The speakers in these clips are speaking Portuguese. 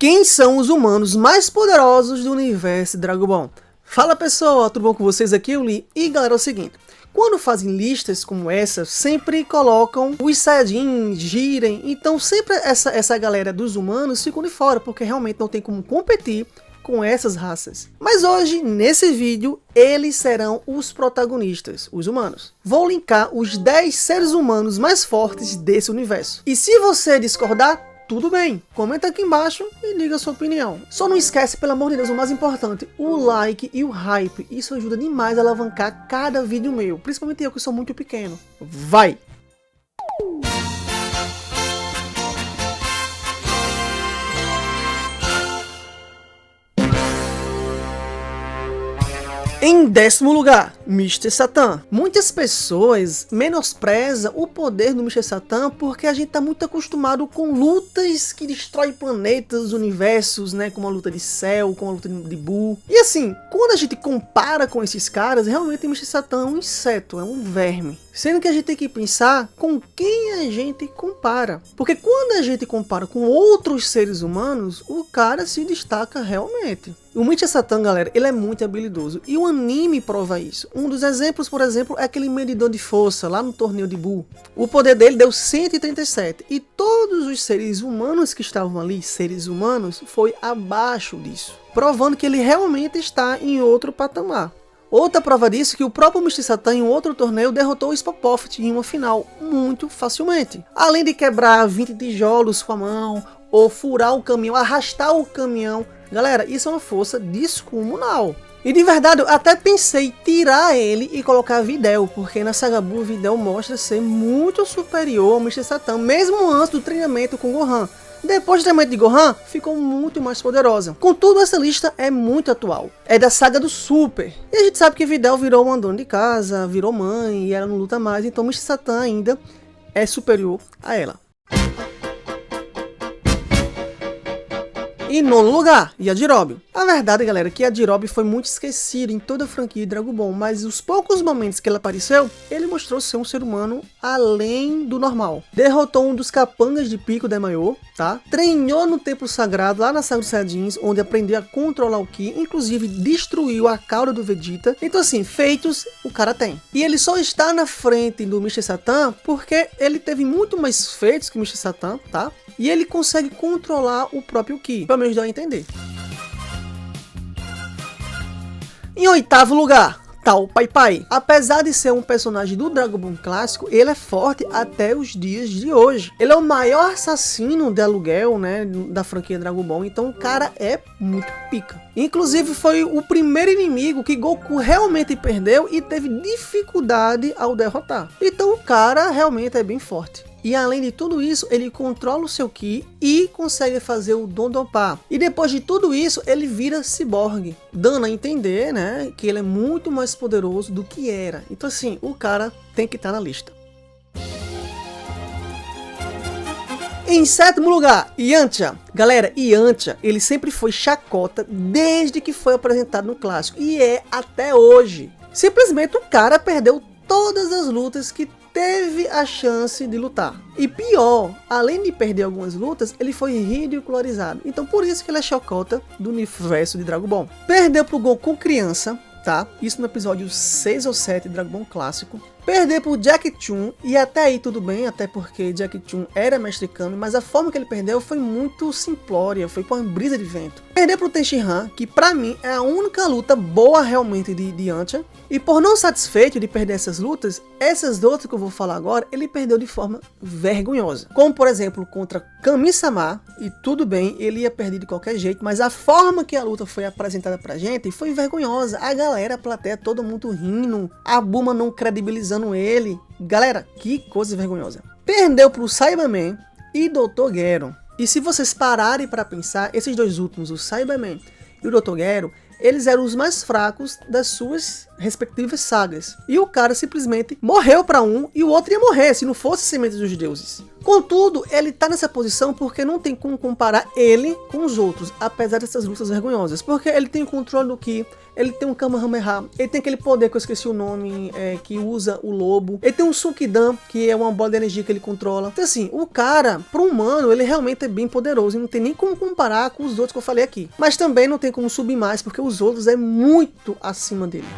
Quem são os humanos mais poderosos do universo Dragon Ball? Fala pessoal, tudo bom com vocês? Aqui eu Li. E galera, é o seguinte, quando fazem listas como essa, sempre colocam os Saiyajins, Jiren, então sempre essa galera dos humanos ficam de fora, porque realmente não tem como competir com essas raças. Mas hoje, nesse vídeo, eles serão os protagonistas, os humanos. Vou linkar os 10 seres humanos mais fortes desse universo. E se você discordar, tudo bem, comenta aqui embaixo e diga a sua opinião. Só não esquece, pelo amor de Deus, o mais importante, o like e o hype. Isso ajuda demais a alavancar cada vídeo meu, principalmente eu que sou muito pequeno. Vai! Em 10º lugar, Mr. Satan. Muitas pessoas menosprezam o poder do Mr. Satan porque a gente tá muito acostumado com lutas que destroem planetas, universos, né? Como a luta de Cell, como a luta de Buu. E assim, quando a gente compara com esses caras, realmente o Mr. Satan é um inseto, é um verme. Sendo que a gente tem que pensar com quem a gente compara. Porque quando a gente compara com outros seres humanos, o cara se destaca realmente. O Mr. Satan, galera, ele é muito habilidoso. E o anime prova isso. Um dos exemplos, por exemplo, é aquele medidor de força lá no torneio de Buu. O poder dele deu 137. E todos os seres humanos que estavam ali, seres humanos, foi abaixo disso. Provando que ele realmente está em outro patamar. Outra prova disso é que o próprio Mr. Satan em um outro torneio derrotou o Spopoft em uma final muito facilmente. Além de quebrar 20 tijolos com a mão, ou furar o caminhão, arrastar o caminhão. Galera, isso é uma força descomunal. E de verdade, eu até pensei em tirar ele e colocar Videl, porque na saga Buu, Videl mostra ser muito superior ao Mr. Satan, mesmo antes do treinamento com Gohan. Depois do treinamento de Gohan, ficou muito mais poderosa. Contudo, essa lista é muito atual. É da saga do Super. E a gente sabe que Videl virou uma dona de casa, virou mãe e ela não luta mais. Então Mr. Satan ainda é superior a ela. Em 9º lugar, Yajirobe. A verdade, galera, é que Yajirobe foi muito esquecido em toda a franquia de Dragon Ball, mas os poucos momentos que ele apareceu, ele mostrou ser um ser humano além do normal. Derrotou um dos capangas de Pico Daimayo, tá? Treinou no Templo Sagrado, lá na Saga dos Saiyajins, onde aprendeu a controlar o Ki, inclusive destruiu a cauda do Vegeta. Então assim, feitos o cara tem. E ele só está na frente do Mr. Satan porque ele teve muito mais feitos que o Mr. Satan, tá? E ele consegue controlar o próprio Ki, pelo menos dá a entender. Em 8º lugar, Tao Pai Pai. Apesar de ser um personagem do Dragon Ball clássico, ele é forte até os dias de hoje. Ele é o maior assassino de aluguel, né, da franquia Dragon Ball, então o cara é muito pica. Inclusive foi o primeiro inimigo que Goku realmente perdeu e teve dificuldade ao derrotar. Então o cara realmente é bem forte. E além de tudo isso, ele controla o seu Ki e consegue fazer o Dondopa. E depois de tudo isso, ele vira ciborgue, dando a entender, né, que ele é muito mais poderoso do que era. Então assim, o cara tem que estar na lista. Em 7º lugar, Yantia. Galera, Yantia, ele sempre foi chacota desde que foi apresentado no clássico. E é até hoje. Simplesmente o cara perdeu todas as lutas que teve a chance de lutar. E pior, além de perder algumas lutas, ele foi ridicularizado. Então por isso que ele é chacota do universo de Dragon Ball. Perdeu pro Goku criança, tá? Isso no episódio 6 ou 7 de Dragon Ball clássico. Perder pro Jack Chun, e até aí tudo bem, até porque Jack Chun era mestre Kami, mas a forma que ele perdeu foi muito simplória, foi com uma brisa de vento. Perder pro Tenshinhan, que pra mim é a única luta boa realmente de Yantia, e por não satisfeito de perder essas lutas que eu vou falar agora, ele perdeu de forma vergonhosa. Como por exemplo contra Kami-sama, e tudo bem, ele ia perder de qualquer jeito, mas a forma que a luta foi apresentada pra gente foi vergonhosa. A galera, a plateia, todo mundo rindo, a Bulma não credibilizando ele. Galera, que coisa vergonhosa. Perdeu pro Cyberman e Dr. Gero. E se vocês pararem para pensar, esses dois últimos, o Cyberman e o Dr. Gero, eles eram os mais fracos das suas respectivas sagas. E o cara simplesmente morreu para um e o outro ia morrer se não fosse semente dos deuses. Contudo, ele tá nessa posição porque não tem como comparar ele com os outros, apesar dessas lutas vergonhosas. Porque ele tem o controle do Ki, ele tem um Kamehameha, ele tem aquele poder que eu esqueci o nome, que usa o lobo. Ele tem um Sukidan, que é uma bola de energia que ele controla. Então assim, o cara, pro humano, ele realmente é bem poderoso. E não tem nem como comparar com os outros que eu falei aqui. Mas também não tem como subir mais, porque os outros é muito acima dele.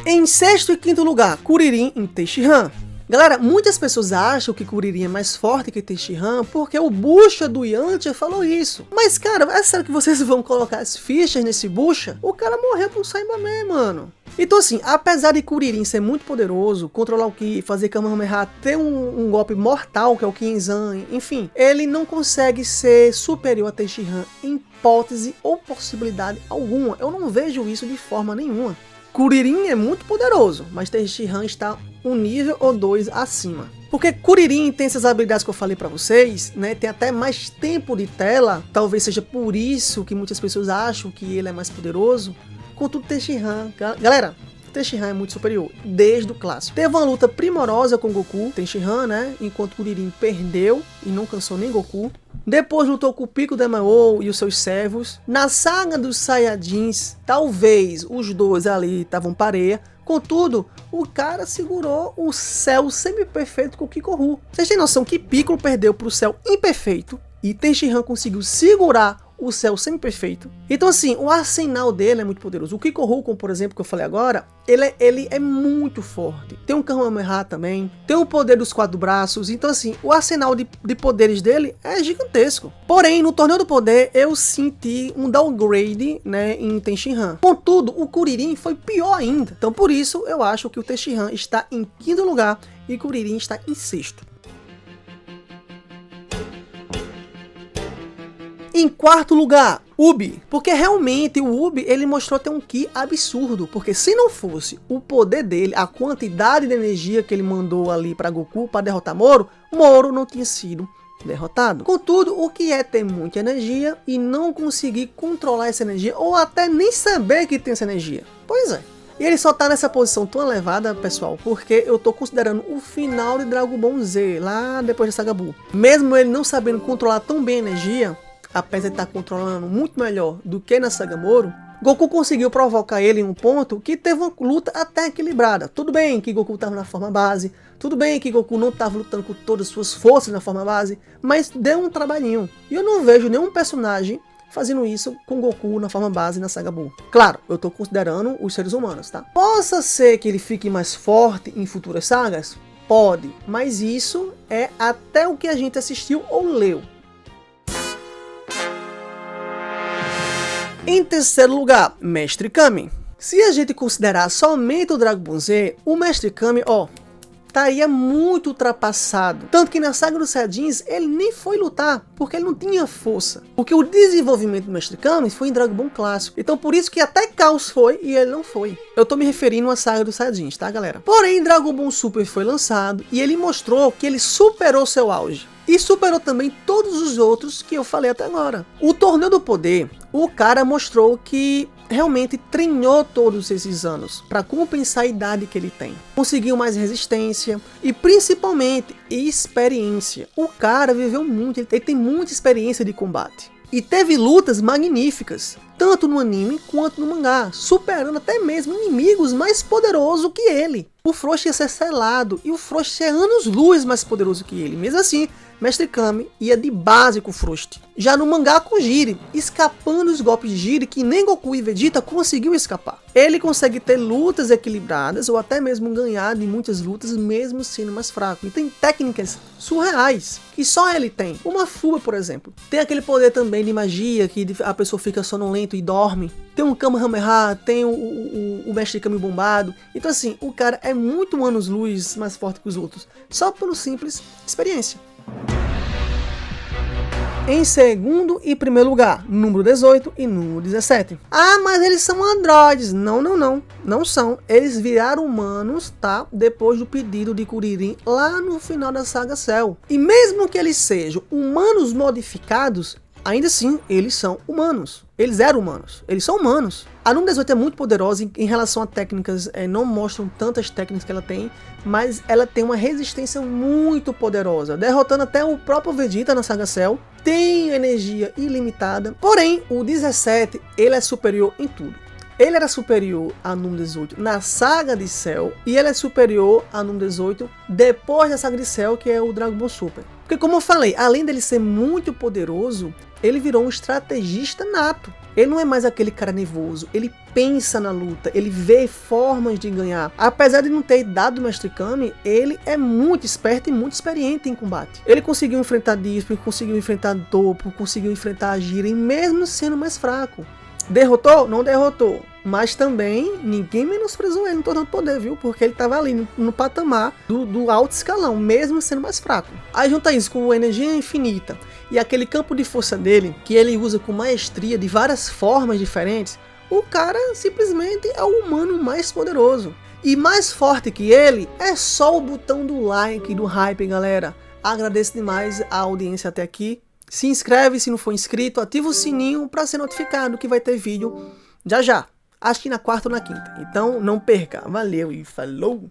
Em sexto e quinto lugar, Kuririn em Tenshinhan. Galera, muitas pessoas acham que Kuririn é mais forte que Tenshinhan porque o Bucha do Yantia falou isso. Mas, cara, é sério que vocês vão colocar as fichas nesse Bucha? O cara morreu por um Saibaman, mano. Então assim, apesar de Kuririn ser muito poderoso, controlar o Ki, fazer Kamehameha, ter um golpe mortal, que é o Kienzan, enfim, ele não consegue ser superior a Tenshinhan em hipótese ou possibilidade alguma. Eu não vejo isso de forma nenhuma. Kuririn é muito poderoso, mas Tenshinhan está um nível ou dois acima. Porque Kuririn tem essas habilidades que eu falei pra vocês, né? Tem até mais tempo de tela, talvez seja por isso que muitas pessoas acham que ele é mais poderoso. Contudo, Tenshinhan, galera, Tenshinhan é muito superior, desde o clássico. Teve uma luta primorosa com Goku, Tenshinhan, né? Enquanto Kuririn perdeu e não cansou nem Goku. Depois lutou com o Piccolo Daimao e os seus servos. Na saga dos Saiyajins, talvez os dois ali estavam pareia. Contudo, o cara segurou o céu semi-perfeito com o Kikoru. Vocês têm noção que Piccolo perdeu para o céu imperfeito e Tenshinhan conseguiu segurar o céu semi-perfeito? Então assim, o arsenal dele é muito poderoso. O Kikoru, como por exemplo que eu falei agora, ele é muito forte. Tem um Kamehameha também, tem o poder dos 4 braços. Então assim, o arsenal de poderes dele é gigantesco. Porém, no Torneio do Poder, eu senti um downgrade, né, em Tenshinhan. Contudo, o Kuririn foi pior ainda. Então por isso, eu acho que o Tenshinhan está em quinto lugar e Kuririn está em sexto. Em quarto lugar, Ubi, porque realmente o Ubi ele mostrou ter um Ki absurdo, porque se não fosse o poder dele, a quantidade de energia que ele mandou ali para Goku para derrotar Moro, Moro não tinha sido derrotado. Contudo, o que é ter muita energia e não conseguir controlar essa energia, ou até nem saber que tem essa energia? Pois é. E ele só tá nessa posição tão elevada, pessoal, porque eu tô considerando o final de Dragon Ball Z, lá depois da Saga Buu. Mesmo ele não sabendo controlar tão bem a energia, apesar de estar controlando muito melhor do que na Saga Moro, Goku conseguiu provocar ele em um ponto que teve uma luta até equilibrada. Tudo bem que Goku estava na forma base, tudo bem que Goku não estava lutando com todas as suas forças na forma base, mas deu um trabalhinho. E eu não vejo nenhum personagem fazendo isso com Goku na forma base na Saga Buu. Claro, eu estou considerando os seres humanos, tá? Possa ser que ele fique mais forte em futuras sagas? Pode, mas isso é até o que a gente assistiu ou leu. Em terceiro lugar, Mestre Kami. Se a gente considerar somente o Dragon Ball Z, o Mestre Kami, estaria muito ultrapassado. Tanto que na saga dos Saiyajins ele nem foi lutar, porque ele não tinha força. Porque o desenvolvimento do Mestre Kami foi em Dragon Ball clássico. Então por isso que até Caos foi e ele não foi. Eu tô me referindo à saga dos Saiyajins, tá galera? Porém, Dragon Ball Super foi lançado e ele mostrou que ele superou seu auge. E superou também todos os outros que eu falei até agora. O Torneio do Poder, o cara mostrou que realmente treinou todos esses anos para compensar a idade que ele tem. Conseguiu mais resistência e principalmente experiência. O cara viveu muito, ele tem muita experiência de combate. E teve lutas magníficas, tanto no anime quanto no mangá, superando até mesmo inimigos mais poderosos que ele. O Frost ia ser selado e o Frost é anos-luz mais poderoso que ele. Mesmo assim, Mestre Kami ia de base com o Frost. Já no mangá com Jiren, escapando os golpes de Jiren que nem Goku e Vegeta conseguiu escapar. Ele consegue ter lutas equilibradas ou até mesmo ganhar de muitas lutas mesmo sendo mais fraco. E tem técnicas surreais que só ele tem. Uma Fuba, por exemplo. Tem aquele poder também de magia que a pessoa fica sonolento e dorme. Tem um Kamehameha, tem o Mestre Kami bombado. Então assim, o cara é muito anos-luz mais forte que os outros. Só pelo simples experiência. Em segundo e primeiro lugar, número 18 e número 17. Ah, mas eles são androides. Não, não, não. Não são. Eles viraram humanos, tá? Depois do pedido de Kuririn lá no final da saga Cell. E mesmo que eles sejam humanos modificados, ainda assim, eles são humanos. Eles eram humanos. Eles são humanos. A Número 18 é muito poderosa em relação a técnicas, não mostram tantas técnicas que ela tem, mas ela tem uma resistência muito poderosa, derrotando até o próprio Vegeta na saga Cell. Tem energia ilimitada, porém, o 17, ele é superior em tudo. Ele era superior a número 18 na saga de Cell, e ele é superior a número 18 depois da saga de Cell, que é o Dragon Ball Super. Porque como eu falei, além dele ser muito poderoso, ele virou um estrategista nato. Ele não é mais aquele cara nervoso, ele pensa na luta, ele vê formas de ganhar. Apesar de não ter idade do Mestre Kami, ele é muito esperto e muito experiente em combate. Ele conseguiu enfrentar Disco, conseguiu enfrentar Dopo, conseguiu enfrentar a Jiren, mesmo sendo mais fraco. Derrotou? Não derrotou. Mas também ninguém menosprezou ele no torneio do poder, viu? Porque ele tava ali no patamar do alto escalão, mesmo sendo mais fraco. Aí junta isso com a energia infinita e aquele campo de força dele, que ele usa com maestria de várias formas diferentes, o cara simplesmente é o humano mais poderoso. E mais forte que ele é só o botão do like, do hype, galera. Agradeço demais a audiência até aqui. Se inscreve se não for inscrito, ativa o sininho para ser notificado que vai ter vídeo já já. Acho que na quarta ou na quinta. Então não perca. Valeu e falou!